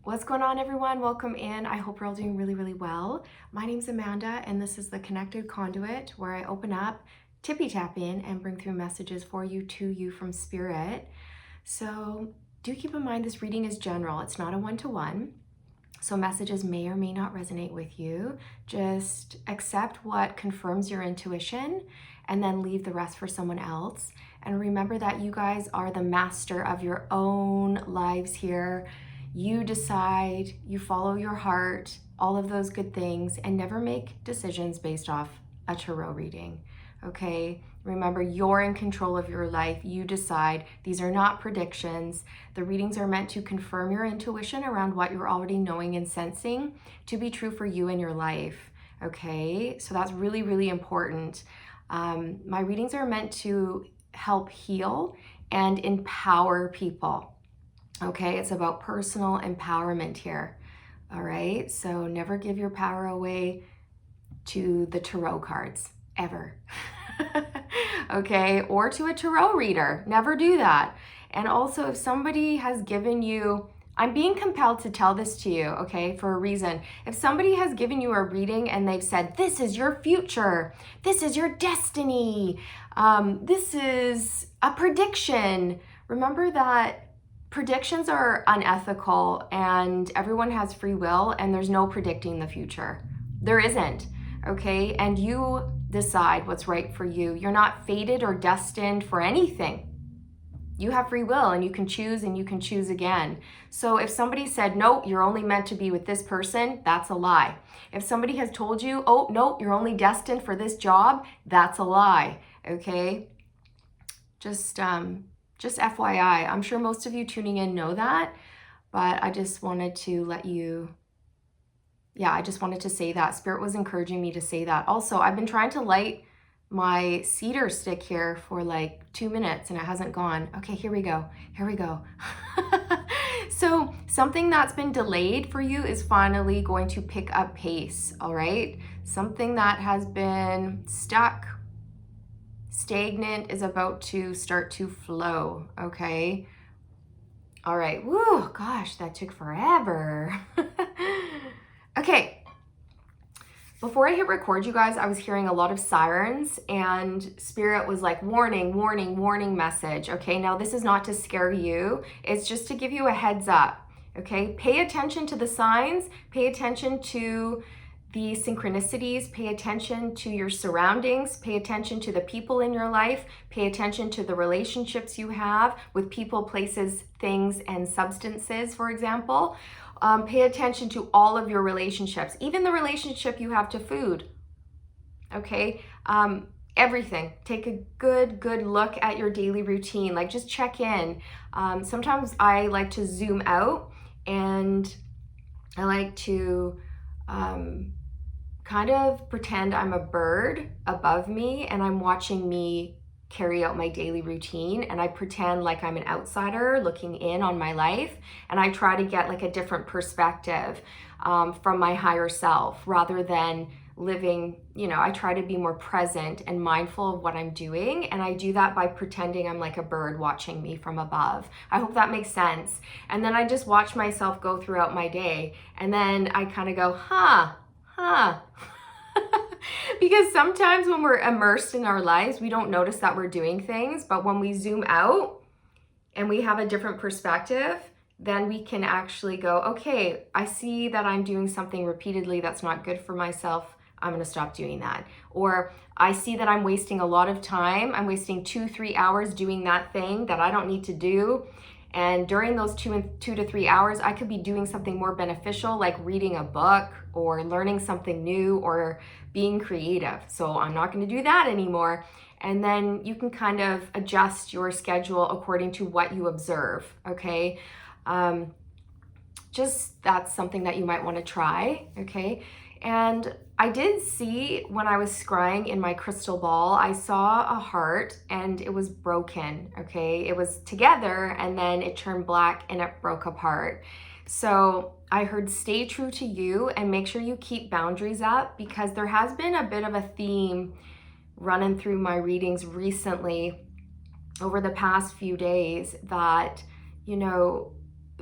What's going on, everyone? Welcome in. I hope you're all doing really, really well. My name's Amanda, and this is the Connected Conduit, where I open up, tippy tap in, and bring through messages for you, to you from Spirit. So do keep in mind this reading is general. It's not a one-to-one. So messages may or may not resonate with you. Just accept what confirms your intuition and then leave the rest for someone else. And remember that you guys are the master of your own lives here. You decide, you follow your heart, all of those good things, and never make decisions based off a tarot reading, okay? Remember, you're in control of your life. You decide. These are not predictions. The readings are meant to confirm your intuition around what you're already knowing and sensing to be true for you in your life, okay? So that's really, really important. My readings are meant to help heal and empower people. Okay, it's about personal empowerment here. All right, so never give your power away to the tarot cards, ever. Okay, or to a tarot reader. Never do that. And also, if somebody has given you, I'm being compelled to tell this to you, okay, for a reason. If somebody has given you a reading and they've said, this is your future, this is your destiny, this is a prediction, remember that predictions are unethical and everyone has free will and there's no predicting the future. There isn't, okay? And you decide what's right for you. You're not fated or destined for anything. You have free will and you can choose again. So if somebody said, no, you're only meant to be with this person, that's a lie. If somebody has told you, oh, no, you're only destined for this job, that's a lie, okay? Just FYI, I'm sure most of you tuning in know that, but I just wanted to let you, I just wanted to say that. Spirit was encouraging me to say that. Also, I've been trying to light my cedar stick here for like 2 minutes and it hasn't gone. Okay, here we go. So something that's been delayed for you is finally going to pick up pace, all right? Something that has been stuck, stagnant is about to start to flow, okay? All right, woo, gosh, that took forever. Okay, before I hit record, you guys, I was hearing a lot of sirens and Spirit was like, warning, warning, warning message, okay? Now, this is not to scare you. It's just to give you a heads up, okay? Pay attention to the signs, pay attention to the synchronicities, pay attention to your surroundings, pay attention to the people in your life, pay attention to the relationships you have with people, places, things, and substances, for example. Pay attention to all of your relationships, even the relationship you have to food, okay? Everything. Take a good look at your daily routine. Like, just check in. Sometimes I like to zoom out and I like to kind of pretend I'm a bird above me and I'm watching me carry out my daily routine, and I pretend like I'm an outsider looking in on my life, and I try to get like a different perspective from my higher self rather than living, I try to be more present and mindful of what I'm doing, and I do that by pretending I'm like a bird watching me from above. I hope that makes sense. And then I just watch myself go throughout my day, and then I kind of go, huh. Because sometimes when we're immersed in our lives, we don't notice that we're doing things, but when we zoom out and we have a different perspective, then we can actually go, okay, I see that I'm doing something repeatedly that's not good for myself. I'm going to stop doing that. Or I see that I'm wasting a lot of time. I'm wasting 2-3 hours doing that thing that I don't need to do. And during those 2 to 3 hours, I could be doing something more beneficial, like reading a book or learning something new or being creative. So I'm not going to do that anymore. And then you can kind of adjust your schedule according to what you observe, okay? Just that's something that you might want to try, okay? And I did see when I was scrying in my crystal ball, I saw a heart and it was broken, okay? It was together and then it turned black and it broke apart. So I heard stay true to you and make sure you keep boundaries up, because there has been a bit of a theme running through my readings recently over the past few days that,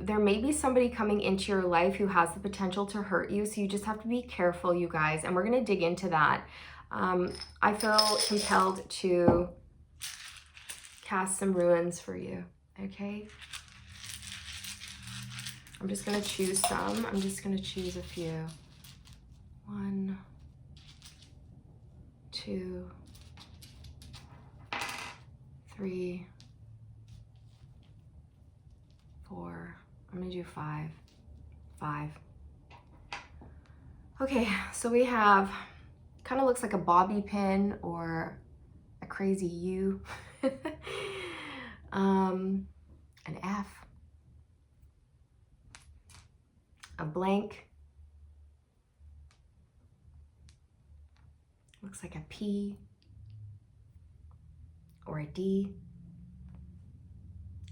there may be somebody coming into your life who has the potential to hurt you, so you just have to be careful, you guys, and we're going to dig into that. I feel compelled to cast some ruins for you, okay? I'm just going to choose some. I'm just going to choose a few. 1, 2, 3, 4. I'm going to do 5. 5. Okay, so we have, kind of looks like a bobby pin or a crazy U. An F. A blank. Looks like a P or a D.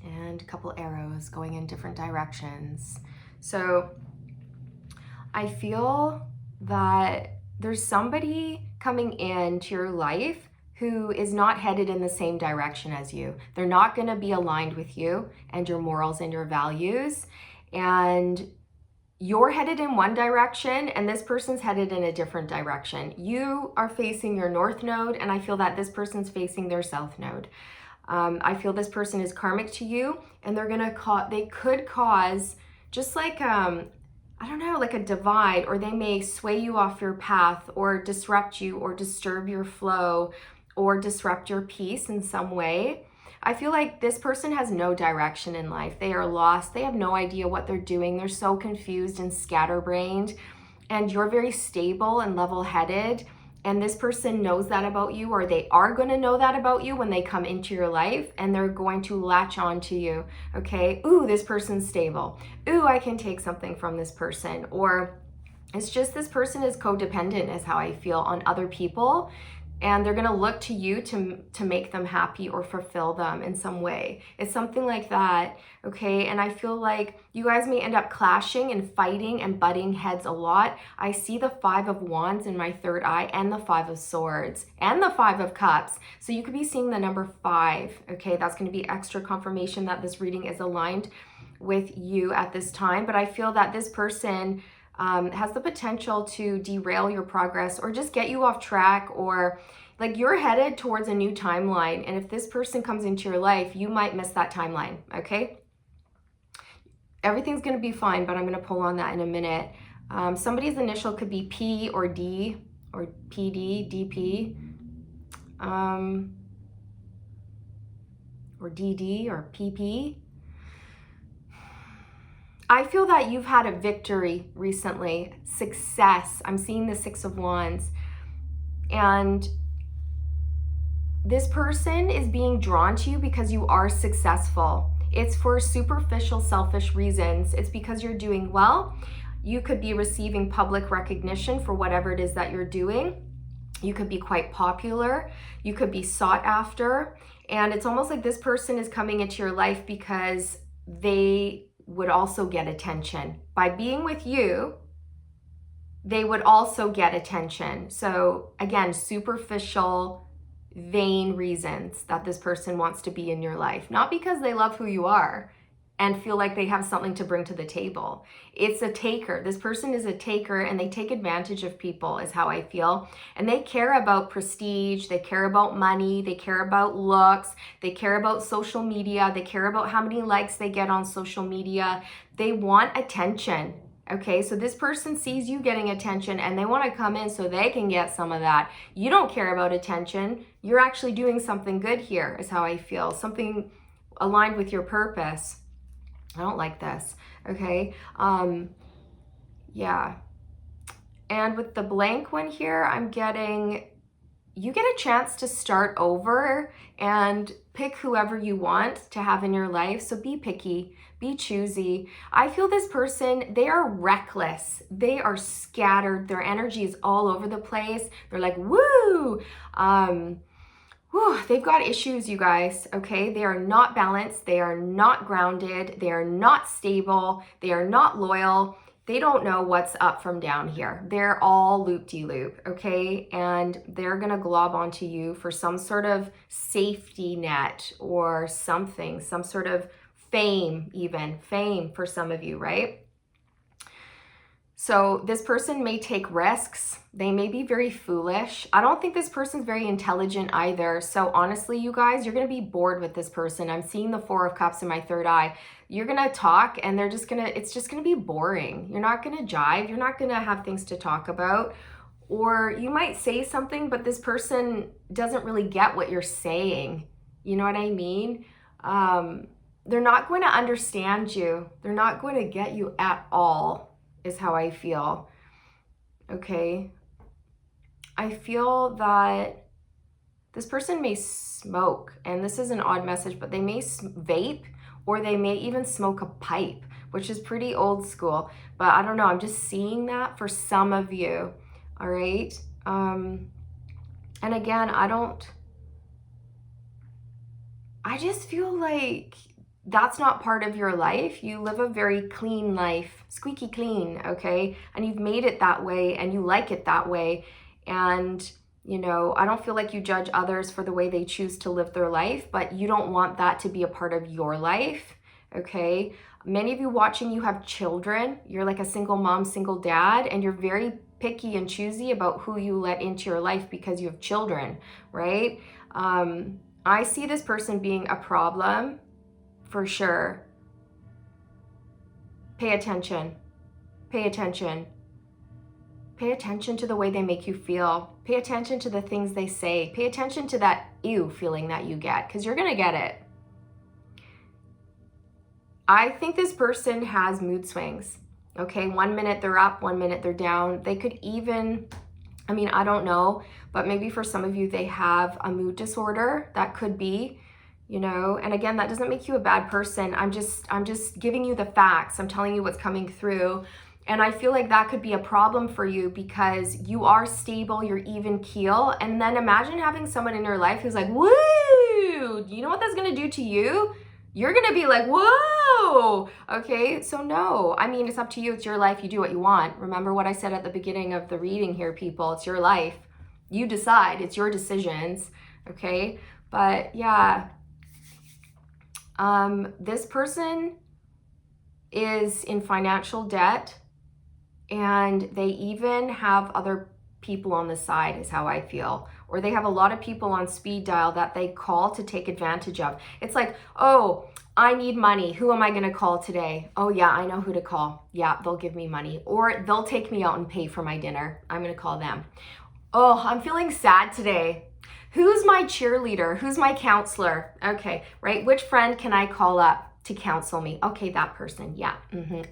And a couple arrows going in different directions. So I feel that there's somebody coming into your life who is not headed in the same direction as you. They're not going to be aligned with you and your morals and your values. And you're headed in one direction and this person's headed in a different direction. You are facing your north node, and I feel that this person's facing their south node. I feel this person is karmic to you, and they could cause just like, I don't know, like a divide, or they may sway you off your path or disrupt you or disturb your flow or disrupt your peace in some way. I feel like this person has no direction in life. They are lost. They have no idea what they're doing. They're so confused and scatterbrained, and you're very stable and level-headed. And this person knows that about you, or they are going to know that about you when they come into your life, and they're going to latch on to you. Okay. Ooh, this person's stable. Ooh, I can take something from this person. Or it's just this person is codependent, is how I feel, on other people. And they're going to look to you to make them happy or fulfill them in some way. It's something like that, okay? And I feel like you guys may end up clashing and fighting and butting heads a lot. I see the 5 of Wands in my third eye, and the 5 of Swords, and the 5 of Cups. So you could be seeing the number 5, okay? That's going to be extra confirmation that this reading is aligned with you at this time. But I feel that this person has the potential to derail your progress or just get you off track, or like you're headed towards a new timeline. And if this person comes into your life, you might miss that timeline, okay? Everything's going to be fine, but I'm going to pull on that in a minute. Somebody's initial could be P or D or PD, DP, or DD or PP. I feel that you've had a victory recently, success. I'm seeing the 6 of Wands. And this person is being drawn to you because you are successful. It's for superficial, selfish reasons. It's because you're doing well. You could be receiving public recognition for whatever it is that you're doing. You could be quite popular. You could be sought after. And it's almost like this person is coming into your life because they would also get attention. By being with you, they would also get attention. So again, superficial, vain reasons that this person wants to be in your life. Not because they love who you are and feel like they have something to bring to the table. It's a taker. This person is a taker, and they take advantage of people, is how I feel. And they care about prestige, they care about money, they care about looks, they care about social media, they care about how many likes they get on social media. They want attention. Okay, so this person sees you getting attention and they want to come in so they can get some of that. You don't care about attention. You're actually doing something good here, is how I feel. Something aligned with your purpose. I don't like this, okay? Yeah. And with the blank one here, I'm getting, you get a chance to start over and pick whoever you want to have in your life. So be picky, be choosy. I feel this person, they are reckless. They are scattered. Their energy is all over the place. They're like, woo! They've got issues, you guys, okay? They are not balanced. They are not grounded. They are not stable. They are not loyal. They don't know what's up from down here. They're all loop-de-loop, okay? And they're gonna glob onto you for some sort of safety net or something, some sort of fame, even fame for some of you, right? So this person may take risks. They may be very foolish. I don't think this person's very intelligent either. So honestly, you guys, you're going to be bored with this person. I'm seeing the Four of Cups in my third eye. You're going to talk and it's just going to be boring. You're not going to jive. You're not going to have things to talk about. Or you might say something, but this person doesn't really get what you're saying. You know what I mean? They're not going to understand you. They're not going to get you at all, is how I feel. Okay. I feel that this person may smoke, and this is an odd message, but they may vape, or they may even smoke a pipe, which is pretty old school. But I don't know. I'm just seeing that for some of you. All right. And again, I just feel like that's not part of your life. You live a very clean life, squeaky clean, okay? And you've made it that way and you like it that way. And, you know, I don't feel like you judge others for the way they choose to live their life, but you don't want that to be a part of your life, okay? Many of you watching, you have children. You're like a single mom, single dad, and you're very picky and choosy about who you let into your life because you have children, right? I see this person being a problem for sure. Pay attention. Pay attention. Pay attention to the way they make you feel. Pay attention to the things they say. Pay attention to that ew feeling that you get, because you're going to get it. I think this person has mood swings. Okay, 1 minute they're up, 1 minute they're down. They could even, I mean, I don't know, but maybe for some of you, they have a mood disorder. That could be, you know, and again, that doesn't make you a bad person. I'm just giving you the facts. I'm telling you what's coming through. And I feel like that could be a problem for you because you are stable, you're even keel. And then imagine having someone in your life who's like, woo, you know what that's gonna do to you? You're gonna be like, whoa, okay? So no, I mean, it's up to you. It's your life. You do what you want. Remember what I said at the beginning of the reading here, people. It's your life. You decide. It's your decisions, okay? But yeah, this person is in financial debt and they even have other people on the side, is how I feel. Or they have a lot of people on speed dial that they call to take advantage of. It's like, oh, I need money. Who am I going to call today? Oh yeah, I know who to call. Yeah, they'll give me money. Or they'll take me out and pay for my dinner. I'm going to call them. Oh, I'm feeling sad today. Who's my cheerleader? Who's my counselor? Okay, right? Which friend can I call up to counsel me? Okay, that person. Yeah.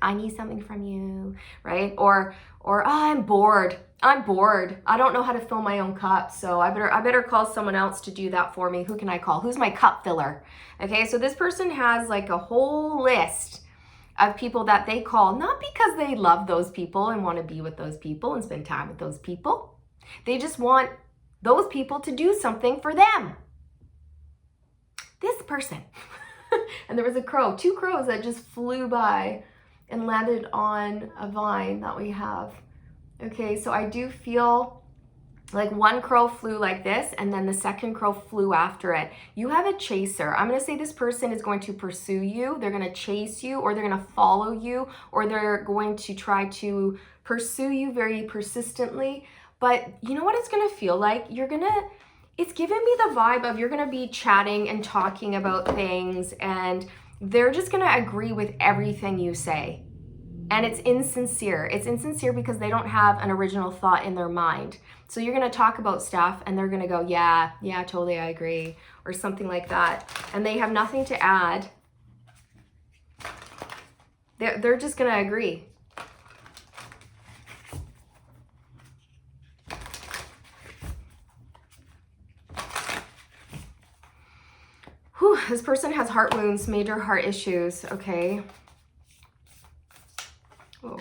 I need something from you, right? Or oh, I'm bored. I don't know how to fill my own cup, so I better call someone else to do that for me. Who can I call? Who's my cup filler? Okay, so this person has like a whole list of people that they call, not because they love those people and want to be with those people and spend time with those people. They just want those people to do something for them. This person. And there was a crow, 2 crows that just flew by and landed on a vine that we have. Okay, so I do feel like one crow flew like this and then the second crow flew after it. You have a chaser. I'm going to say this person is going to pursue you. They're going to chase you, or they're going to follow you, or they're going to try to pursue you very persistently. But you know what it's going to feel like? It's giving me the vibe of you're going to be chatting and talking about things and they're just going to agree with everything you say. And it's insincere. It's insincere because they don't have an original thought in their mind. So you're going to talk about stuff and they're going to go, yeah, totally, I agree, or something like that. And they have nothing to add. They're just going to agree. Whew, this person has heart wounds, major heart issues, okay? Oh.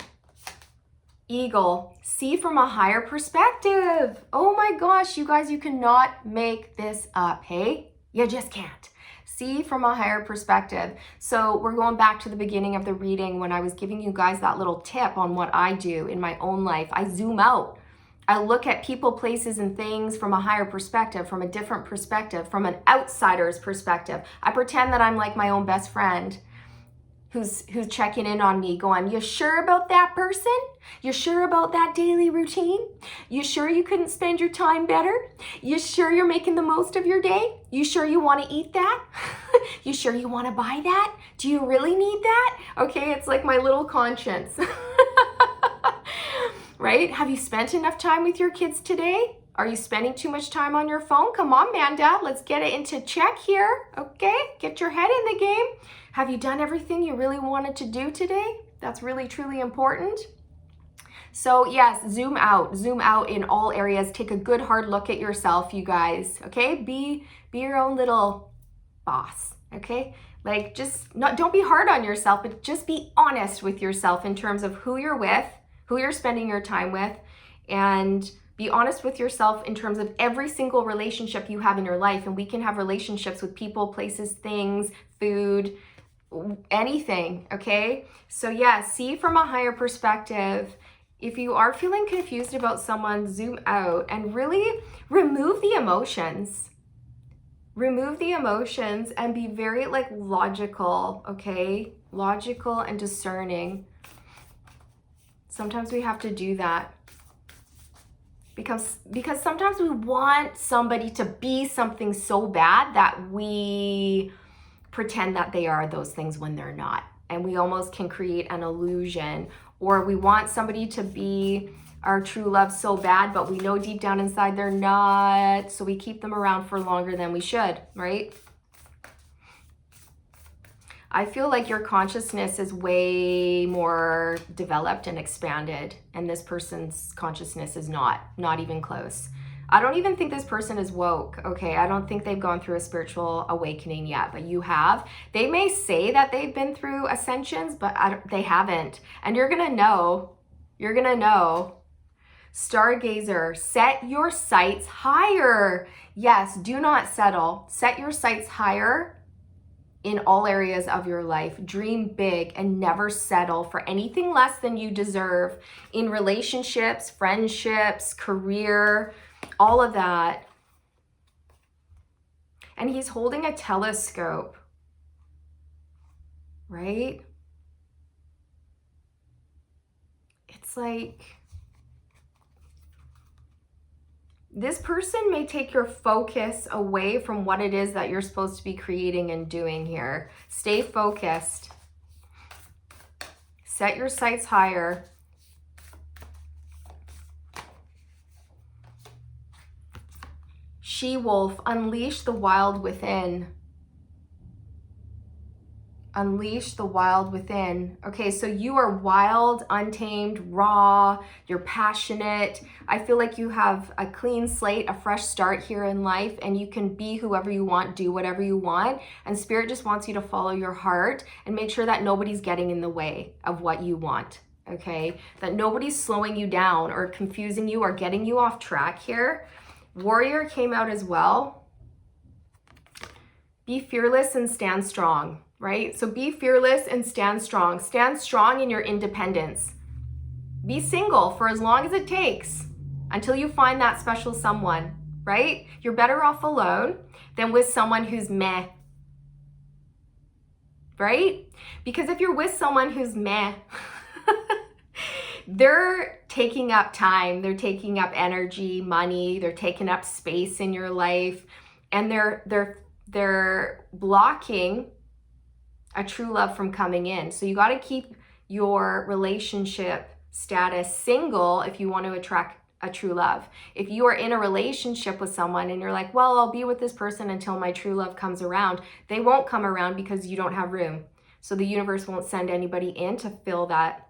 Eagle, see from a higher perspective. Oh my gosh, you guys, you cannot make this up, hey? You just can't. See from a higher perspective. So we're going back to the beginning of the reading when I was giving you guys that little tip on what I do in my own life. I zoom out. I look at people, places, and things from a higher perspective, from a different perspective, from an outsider's perspective. I pretend that I'm like my own best friend. who's checking in on me going, you sure about that person? You sure about that daily routine? You sure you couldn't spend your time better? You sure you're making the most of your day? You sure you want to eat that? You sure you want to buy that? Do you really need that? Okay, it's like my little conscience. Right? Have you spent enough time with your kids today? Are you spending too much time on your phone? Come on, Manda, let's get it into check here. Okay, get your head in the game. Have you done everything you really wanted to do today? That's really, truly important. So yes, zoom out in all areas. Take a good hard look at yourself, you guys, okay? Be your own little boss, okay? Like don't be hard on yourself, but just be honest with yourself in terms of who you're with, who you're spending your time with, and be honest with yourself in terms of every single relationship you have in your life. And we can have relationships with people, places, things, food, anything, okay? So yeah, see from a higher perspective. If you are feeling confused about someone, zoom out and really remove the emotions. Remove the emotions and be very like logical, okay? Logical and discerning. Sometimes we have to do that. Because sometimes we want somebody to be something so bad that we pretend that they are those things when they're not. And we almost can create an illusion. Or we want somebody to be our true love so bad, but we know deep down inside they're not. So we keep them around for longer than we should, right? I feel like your consciousness is way more developed and expanded, and this person's consciousness is not even close. I don't even think this person is woke, okay? I don't think they've gone through a spiritual awakening yet, but you have. They may say that they've been through ascensions, but they haven't. And you're gonna know. You're gonna know. Stargazer, set your sights higher. Yes, do not settle. Set your sights higher in all areas of your life. Dream big and never settle for anything less than you deserve in relationships, friendships, career, all of that. And he's holding a telescope, right? It's like, this person may take your focus away from what it is that you're supposed to be creating and doing here. Stay focused. Set your sights higher. She-wolf, unleash the wild within. Unleash the wild within. Okay, so you are wild, untamed, raw, you're passionate. I feel like you have a clean slate, a fresh start here in life, and you can be whoever you want, do whatever you want. And Spirit just wants you to follow your heart and make sure that nobody's getting in the way of what you want, okay? That nobody's slowing you down or confusing you or getting you off track here. Warrior came out as well. Be fearless and stand strong. Right? So be fearless and stand strong. Stand strong in your independence. Be single for as long as it takes until you find that special someone, right? You're better off alone than with someone who's meh, right? Because if you're with someone who's meh, they're taking up time, they're taking up energy, money, they're taking up space in your life, and they're blocking a true love from coming in. So you got to keep your relationship status single if you want to attract a true love. If you are in a relationship with someone and you're like, well, I'll be with this person until my true love comes around, they won't come around because you don't have room. So the universe won't send anybody in to fill that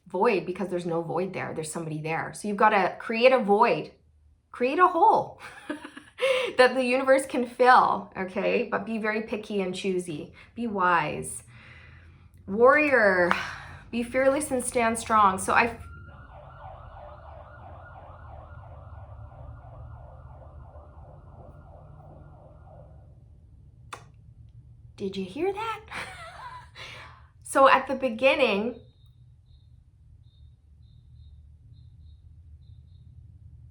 void because there's no void there. There's somebody there. So you've got to create a void, create a hole. That the universe can fill, okay? But be very picky and choosy. Be wise. Warrior, be fearless and stand strong. So did you hear that? So at the beginning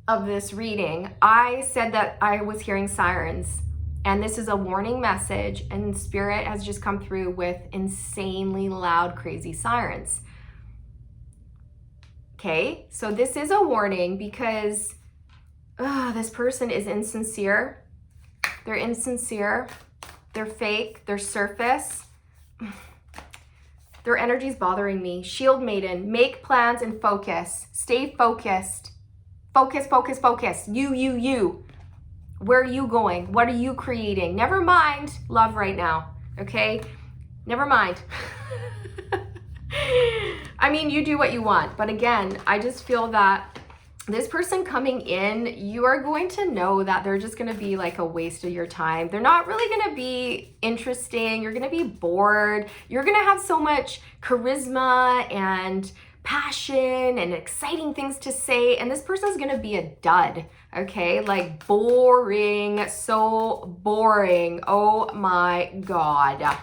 of this reading, I said that I was hearing sirens. And this is a warning message, and Spirit has just come through with insanely loud, crazy sirens. Okay, so this is a warning because this person is insincere. They're insincere. They're fake. They're surface. Their energy is bothering me. Shield Maiden, make plans and focus. Stay focused. Focus, focus, focus. You. Where are you going? What are you creating? Never mind love right now, okay? Never mind. I mean, you do what you want. But again, I just feel that this person coming in, you are going to know that they're just going to be like a waste of your time. They're not really going to be interesting. You're going to be bored. You're going to have so much charisma and passion and exciting things to say. And this person's going to be a dud, okay? Like boring, so boring. Oh my God.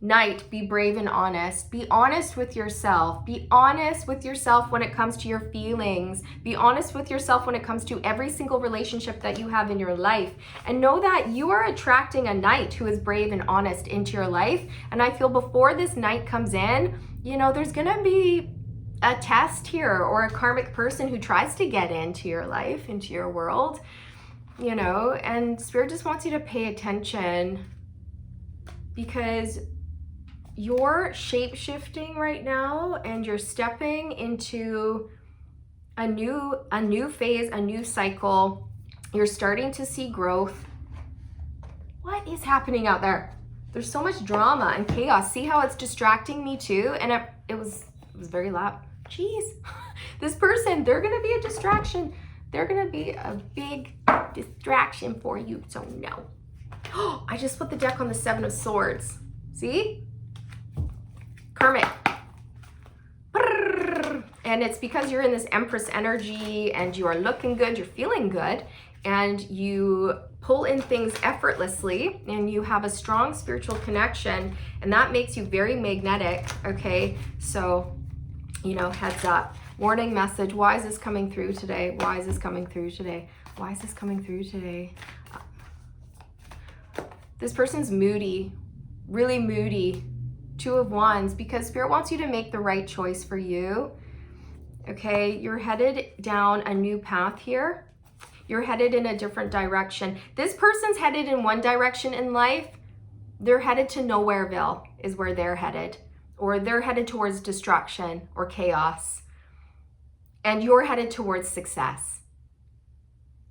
Knight, be brave and honest. Be honest with yourself. Be honest with yourself when it comes to your feelings. Be honest with yourself when it comes to every single relationship that you have in your life. And know that you are attracting a knight who is brave and honest into your life. And I feel before this knight comes in, you know, there's going to be a test here or a karmic person who tries to get into your life, into your world, you know, and Spirit just wants you to pay attention because you're shape-shifting right now and you're stepping into a new phase, a new cycle. You're starting to see growth. What is happening out there? There's so much drama and chaos. See how it's distracting me too? And it was very loud. Jeez. This person, they're going to be a distraction. They're going to be a big distraction for you. So no. I just put the deck on the Seven of Swords. See? Karmic. And it's because you're in this Empress energy and you are looking good, you're feeling good, and you pull in things effortlessly and you have a strong spiritual connection, and that makes you very magnetic, okay? So, you know, heads up. Warning message. Why is this coming through today? Why is this coming through today? Why is this coming through today? This person's moody, really moody. Two of Wands, because Spirit wants you to make the right choice for you. Okay, you're headed down a new path here. You're headed in a different direction. This person's headed in one direction in life. They're headed to Nowhereville is where they're headed. Or they're headed towards destruction or chaos. And you're headed towards success.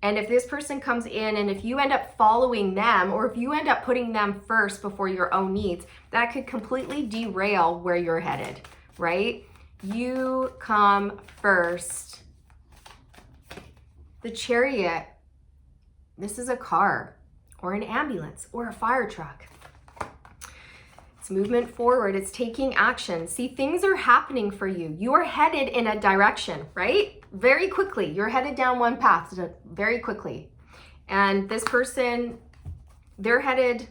And if this person comes in and if you end up following them or if you end up putting them first before your own needs, that could completely derail where you're headed, right? You come first. The Chariot, this is a car or an ambulance or a fire truck. It's movement forward. It's taking action. See, things are happening for you. You are headed in a direction, right? Very quickly. You're headed down one path very quickly. And this person, they're headed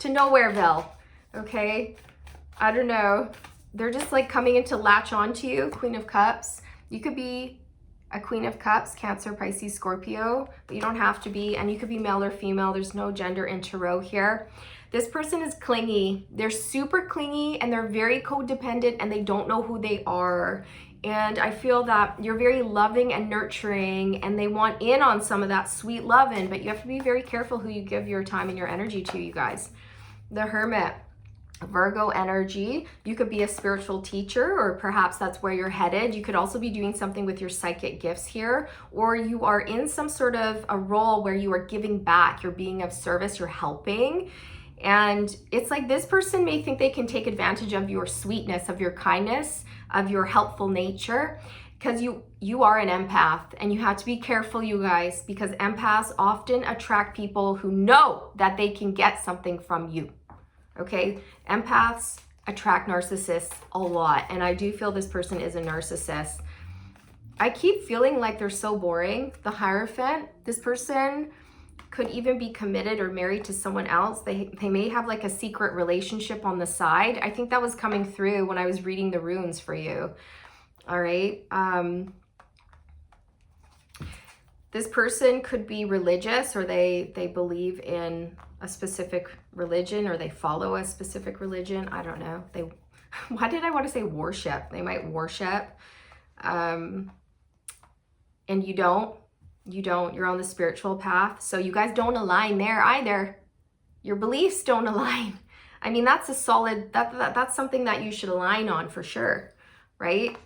to Nowhereville, okay? I don't know. They're just like coming in to latch onto you. Queen of Cups. You could be a Queen of Cups, Cancer, Pisces, Scorpio, but you don't have to be. And you could be male or female. There's no gender in tarot here. This person is clingy. They're super clingy and they're very codependent and they don't know who they are. And I feel that you're very loving and nurturing and they want in on some of that sweet loving, but you have to be very careful who you give your time and your energy to, you guys. The Hermit, Virgo energy. You could be a spiritual teacher or perhaps that's where you're headed. You could also be doing something with your psychic gifts here, or you are in some sort of a role where you are giving back. You're being of service, you're helping. And it's like this person may think they can take advantage of your sweetness, of your kindness, of your helpful nature, because you are an empath and you have to be careful, you guys, because empaths often attract people who know that they can get something from you. Okay, empaths attract narcissists a lot, and I do feel this person is a narcissist. I keep feeling like they're so boring. The Hierophant, this person could even be committed or married to someone else. They may have like a secret relationship on the side. I think that was coming through when I was reading the runes for you. All right. This person could be religious, or they believe in a specific religion, or they follow a specific religion. I don't know. Why did I want to say worship? They might worship. And you don't. You're on the spiritual path. So you guys don't align there either. Your beliefs don't align. I mean, that's a solid, that's something that you should align on for sure, right?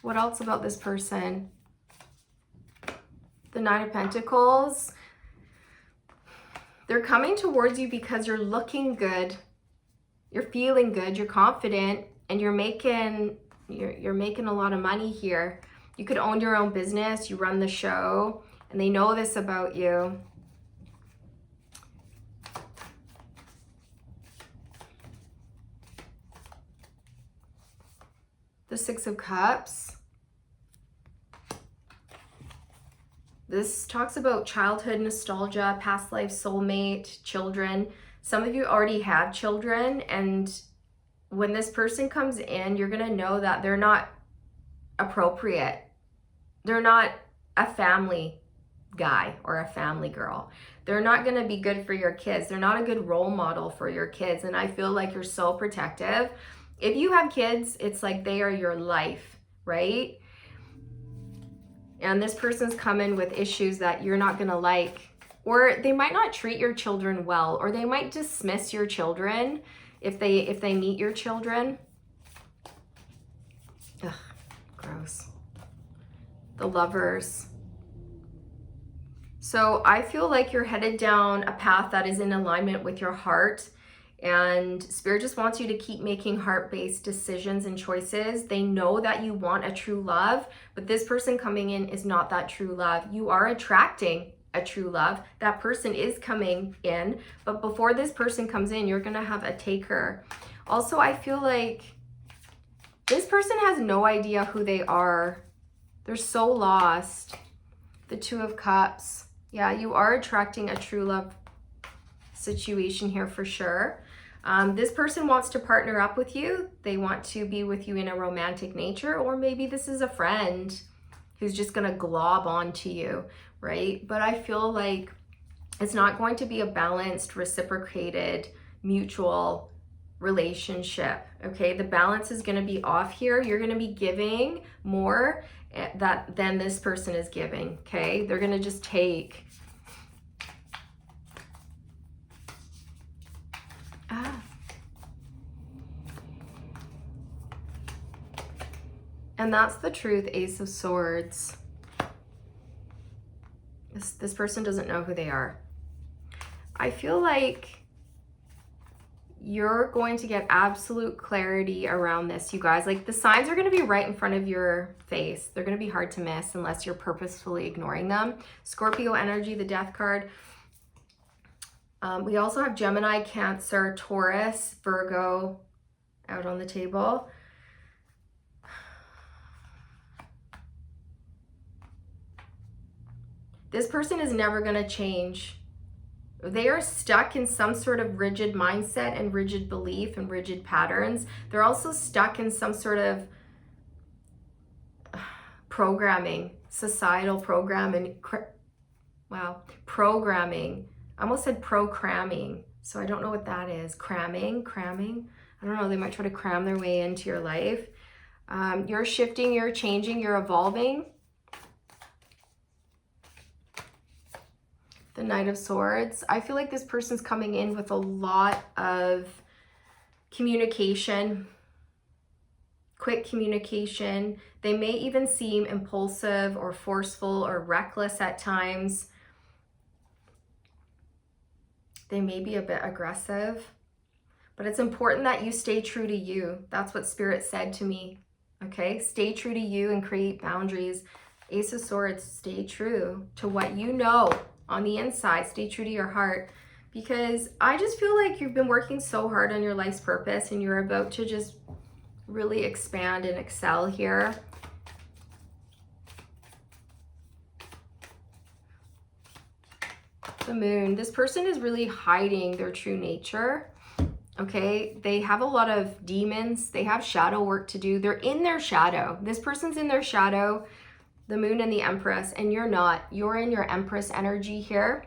What else about this person? The Nine of Pentacles. They're coming towards you because you're looking good. You're feeling good. You're confident, and you're making a lot of money here. You could own your own business. You run the show, and they know this about you. The Six of Cups. This talks about childhood nostalgia, past life soulmate, children. Some of you already have children, and when this person comes in, you're going to know that they're not appropriate. They're not a family guy or a family girl. They're not going to be good for your kids. They're not a good role model for your kids, and I feel like you're so protective. If you have kids, it's like they are your life, right? And this person's coming with issues that you're not going to like, or they might not treat your children well, or they might dismiss your children if they meet your children. Ugh, gross. The Lovers. So I feel like you're headed down a path that is in alignment with your heart, and Spirit just wants you to keep making heart-based decisions and choices. They know that you want a true love, but this person coming in is not that true love. You are attracting a true love. That person is coming in, but before this person comes in, you're gonna have a taker. Also, I feel like this person has no idea who they are. They're so lost. The Two of Cups. Yeah, you are attracting a true love situation here for sure. This person wants to partner up with you. They want to be with you in a romantic nature, or maybe this is a friend who's just gonna glob onto you, right? But I feel like it's not going to be a balanced, reciprocated, mutual relationship, okay? The balance is gonna be off here. You're gonna be giving more than this person is giving, okay? They're gonna just take. And that's the truth, Ace of Swords. This person doesn't know who they are. I feel like you're going to get absolute clarity around this, you guys. Like, the signs are going to be right in front of your face. They're going to be hard to miss unless you're purposefully ignoring them. Scorpio energy, the Death card. We also have Gemini, Cancer, Taurus, Virgo out on the table. This person is never going to change. They are stuck in some sort of rigid mindset and rigid belief and rigid patterns. They're also stuck in some sort of programming, societal programming. Programming. I almost said programming, so I don't know what that is. Cramming. I don't know, they might try to cram their way into your life. You're shifting, you're changing, you're evolving. The Knight of Swords. I feel like this person's coming in with a lot of communication, quick communication. They may even seem impulsive or forceful or reckless at times. They may be a bit aggressive, but it's important that you stay true to you. That's what Spirit said to me, okay? Stay true to you and create boundaries. Ace of Swords, stay true to what you know. On the inside, stay true to your heart, because I just feel like you've been working so hard on your life's purpose and you're about to just really expand and excel here. The Moon. This person is really hiding their true nature, okay? They have a lot of demons. They have shadow work to do. They're in their shadow. This person's in their shadow. The Moon and the Empress, and you're not. You're in your Empress energy here.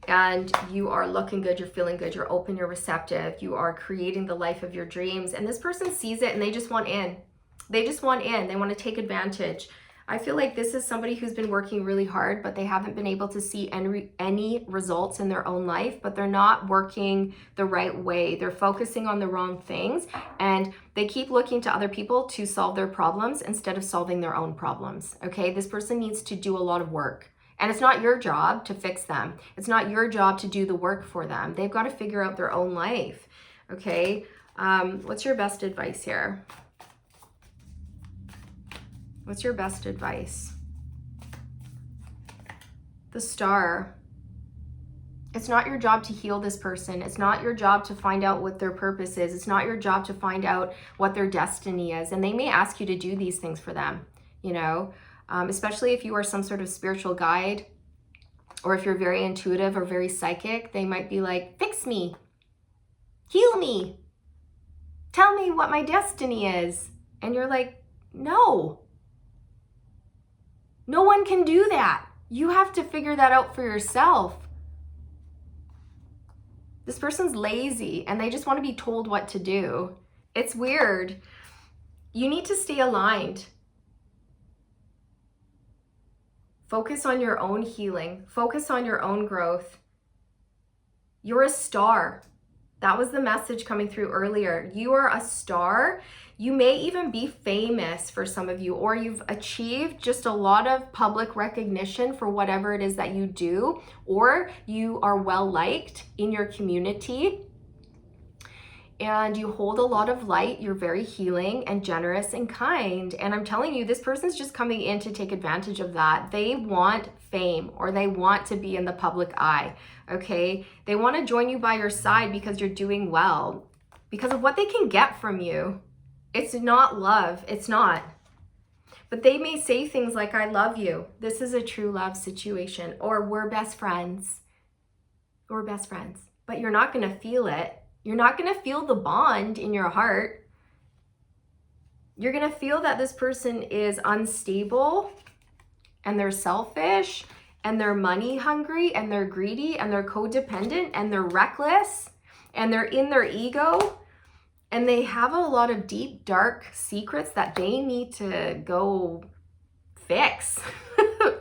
And you are looking good, you're feeling good, you're open, you're receptive, you are creating the life of your dreams. And this person sees it and they just want in. They just want in, they want to take advantage. I feel like this is somebody who's been working really hard, but they haven't been able to see any results in their own life, but they're not working the right way. They're focusing on the wrong things, and they keep looking to other people to solve their problems instead of solving their own problems, okay? This person needs to do a lot of work. And it's not your job to fix them. It's not your job to do the work for them. They've got to figure out their own life, okay? What's your best advice here? What's your best advice? The Star. It's not your job to heal this person. It's not your job to find out what their purpose is. It's not your job to find out what their destiny is. And they may ask you to do these things for them, you know? Especially if you are some sort of spiritual guide, or if you're very intuitive or very psychic, they might be like, fix me, heal me, tell me what my destiny is. And you're like, no, no one can do that. You have to figure that out for yourself. This person's lazy and they just want to be told what to do. It's weird. You need to stay aligned. Focus on your own healing. Focus on your own growth. You're a star. That was the message coming through earlier. You are a star. You may even be famous for some of you, or you've achieved just a lot of public recognition for whatever it is that you do, or you are well liked in your community. And you hold a lot of light. You're very healing and generous and kind. And I'm telling you, this person's just coming in to take advantage of that. They want fame, or they want to be in the public eye, okay? They want to join you by your side because you're doing well, because of what they can get from you. It's not love. It's not. But they may say things like, I love you. This is a true love situation. Or we're best friends. We're best friends. But you're not going to feel it. You're not going to feel the bond in your heart. You're going to feel that this person is unstable, and they're selfish, and they're money hungry, and they're greedy, and they're codependent, and they're reckless, and they're in their ego, and they have a lot of deep, dark secrets that they need to go fix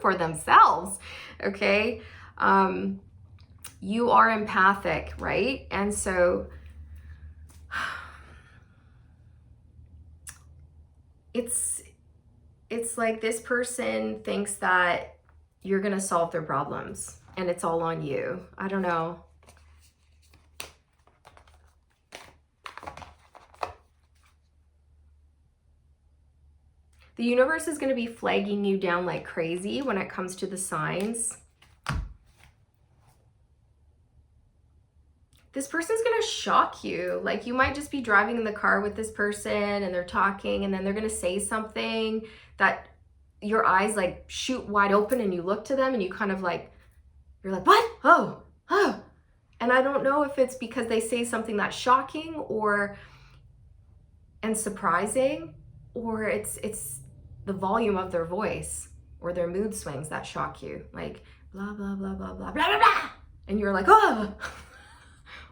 for themselves, okay? You are empathic, right? And so it's like this person thinks that you're going to solve their problems and it's all on you. I don't know. The universe is going to be flagging you down like crazy when it comes to the signs. This person's going to shock you. Like, you might just be driving in the car with this person and they're talking, and then they're going to say something that your eyes like shoot wide open, and you look to them and you kind of like, you're like, what? Oh. And I don't know if it's because they say something that's shocking and surprising, or it's the volume of their voice or their mood swings that shock you. Like, blah, blah, blah, blah, blah, blah, blah, blah. And you're like, oh.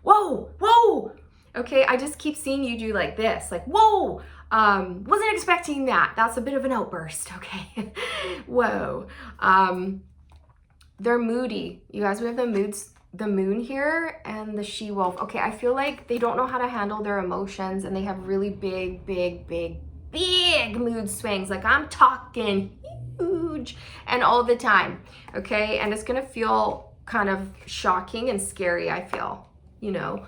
Whoa, okay, I just keep seeing you do like this, like, whoa, wasn't expecting that. That's a bit of an outburst, okay? Whoa. They're moody. You guys, we have the moon here and the she-wolf. Okay, I feel like they don't know how to handle their emotions, and they have really big mood swings. Like, I'm talking huge and all the time, okay? And it's gonna feel kind of shocking and scary, I feel. You know,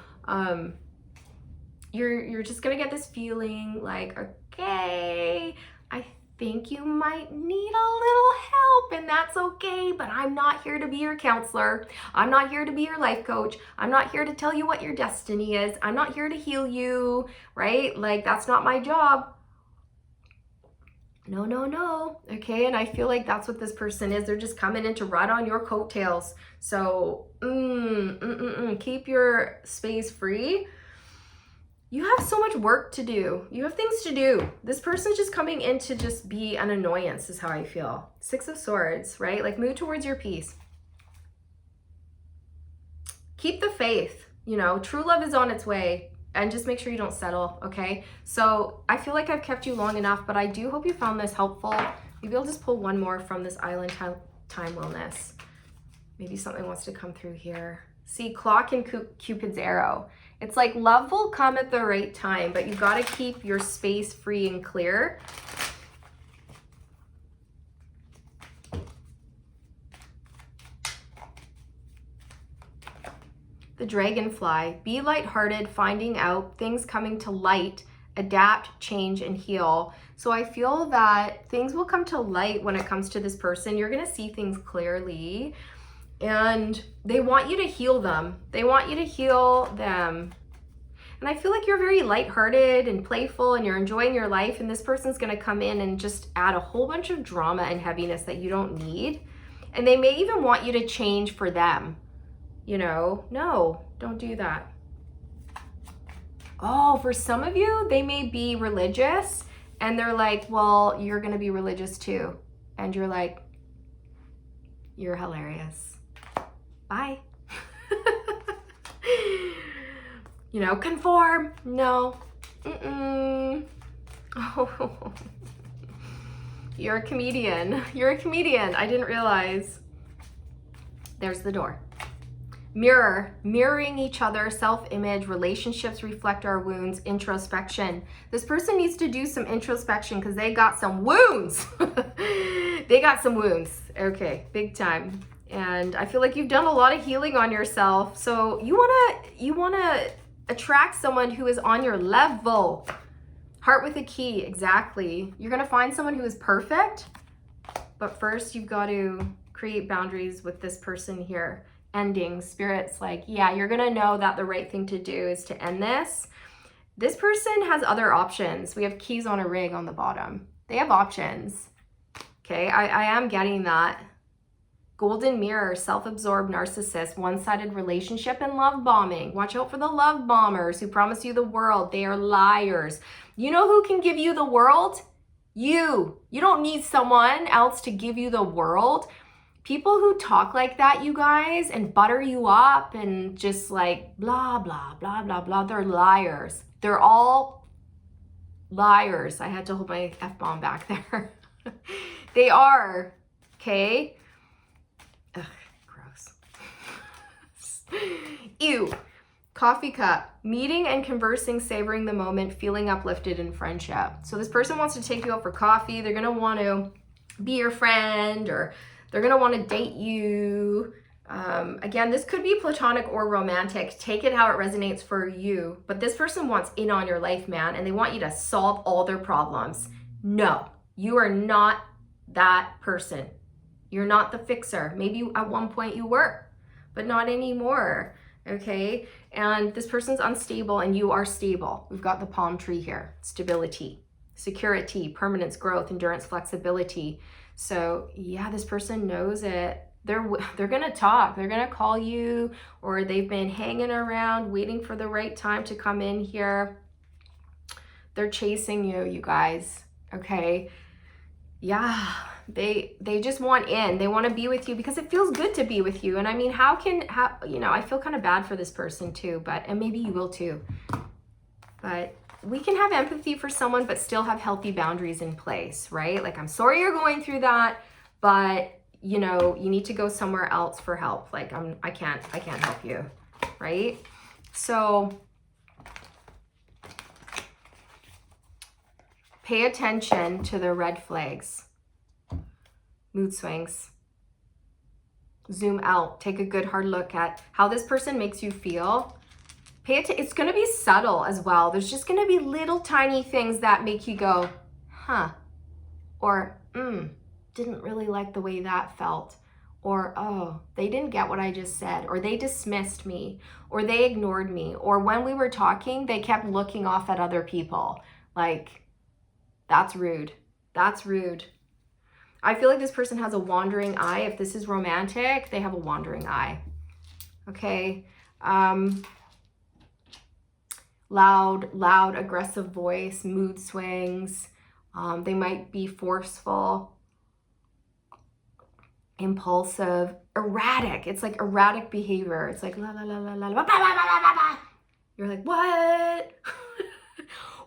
you're just gonna get this feeling like, okay, I think you might need a little help, and that's okay, but I'm not here to be your counselor. I'm not here to be your life coach. I'm not here to tell you what your destiny is. I'm not here to heal you, right? Like, that's not my job. No. Okay, and I feel like that's what this person is. They're just coming in to ride on your coattails. So, keep your space free. You have so much work to do. You have things to do. This person's just coming in to just be an annoyance is how I feel. 6 of Swords, right? Like move towards your peace. Keep the faith, you know, true love is on its way, and just make sure you don't settle, okay? So I feel like I've kept you long enough, but I do hope you found this helpful. Maybe I'll just pull one more from this island time wellness. Maybe something wants to come through here. See, clock and Cupid's arrow. It's like love will come at the right time, but you got to keep your space free and clear. The dragonfly, be lighthearted, finding out, things coming to light, adapt, change, and heal. So I feel that things will come to light when it comes to this person. You're going to see things clearly, and they want you to heal them. They want you to heal them. And I feel like you're very lighthearted and playful and you're enjoying your life, and this person's going to come in and just add a whole bunch of drama and heaviness that you don't need. And they may even want you to change for them. You know, no, don't do that. Oh, for some of you, they may be religious and they're like, well, you're going to be religious too. And you're like, you're hilarious. Bye. You know, conform. No. Oh. You're a comedian. You're a comedian. I didn't realize. There's the door. Mirror, mirroring each other, self-image, relationships reflect our wounds, introspection. This person needs to do some introspection because they got some wounds. They got some wounds. Okay, big time. And I feel like you've done a lot of healing on yourself. So you wanna attract someone who is on your level. Heart with a key, exactly. You're gonna find someone who is perfect, but first you've got to create boundaries with this person here. Ending, spirit's like, yeah, you're gonna know that the right thing to do is to end this. This person has other options. We have keys on a rig on the bottom. They have options. Okay, I am getting that. Golden mirror, self-absorbed narcissist, one-sided relationship, and love bombing. Watch out for the love bombers who promise you the world. They are liars. You know who can give you the world? You. You don't need someone else to give you the world. People who talk like that, you guys, and butter you up and just like blah, blah, blah, blah, blah, they're liars. They're all liars. I had to hold my F-bomb back there. They are, okay? Ugh, gross. Ew. Coffee cup. Meeting and conversing, savoring the moment, feeling uplifted in friendship. So this person wants to take you out for coffee. They're going to want to be your friend, or they're going to want to date you. Again, this could be platonic or romantic. Take it how it resonates for you. But this person wants in on your life, man, and they want you to solve all their problems. No, you are not that person. You're not the fixer. Maybe at one point you were, but not anymore, okay? And this person's unstable and you are stable. We've got the palm tree here. Stability, security, permanence, growth, endurance, flexibility. So yeah, this person knows it. They're gonna talk, they're gonna call you, or they've been hanging around waiting for the right time to come in here. They're chasing you, you guys, okay? Yeah, they just want in. They want to be with you because it feels good to be with you. And I mean, you know, I feel kind of bad for this person too, and maybe you will too. But we can have empathy for someone, but still have healthy boundaries in place, right? Like, I'm sorry you're going through that, but you know, you need to go somewhere else for help. Like, I can't help you, right? So pay attention to the red flags, mood swings. Zoom out, take a good hard look at how this person makes you feel. It's going to be subtle as well. There's just going to be little tiny things that make you go, huh, or didn't really like the way that felt, or oh, they didn't get what I just said, or they dismissed me, or they ignored me, or when we were talking, they kept looking off at other people. Like, that's rude. That's rude. I feel like this person has a wandering eye. If this is romantic, they have a wandering eye. Okay. loud, aggressive voice, mood swings. They might be forceful, impulsive, erratic. It's like erratic behavior. It's like la la la la la la, bah, bah, bah, bah, bah. You're like, what?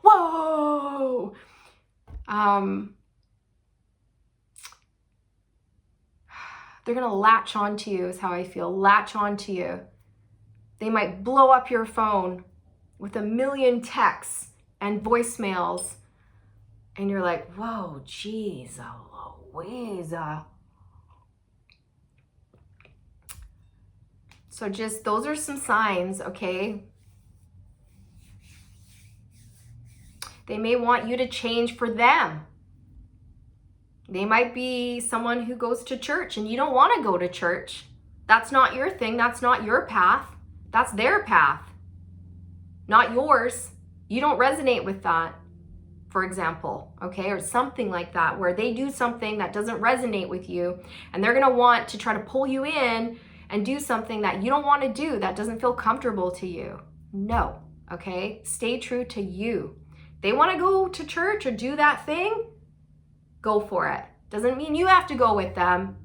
Whoa. They're gonna latch onto you is how I feel. Latch onto you. They might blow up your phone with a million texts and voicemails. And you're like, whoa, geez, Louise. So just, those are some signs, okay? They may want you to change for them. They might be someone who goes to church and you don't want to go to church. That's not your thing. That's not your path. That's their path, not yours. You don't resonate with that, for example, okay? Or something like that, where they do something that doesn't resonate with you and they're going to want to try to pull you in and do something that you don't want to do, that doesn't feel comfortable to you. No, okay? Stay true to you. They want to go to church or do that thing, go for it. Doesn't mean you have to go with them.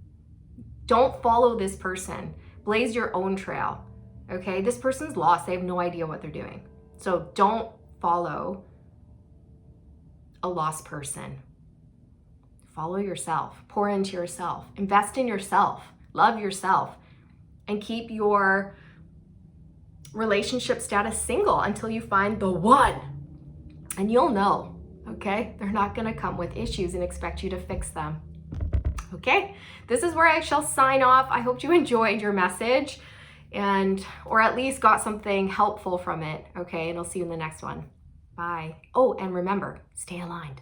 Don't follow this person. Blaze your own trail, okay? This person's lost. They have no idea what they're doing. So don't follow a lost person. Follow yourself. Pour into yourself. Invest in yourself. Love yourself. And keep your relationship status single until you find the one. And you'll know, okay? They're not gonna come with issues and expect you to fix them. Okay? This is where I shall sign off. I hope you enjoyed your message or at least got something helpful from it, okay? And I'll see you in the next one. Bye. Oh, and remember, stay aligned.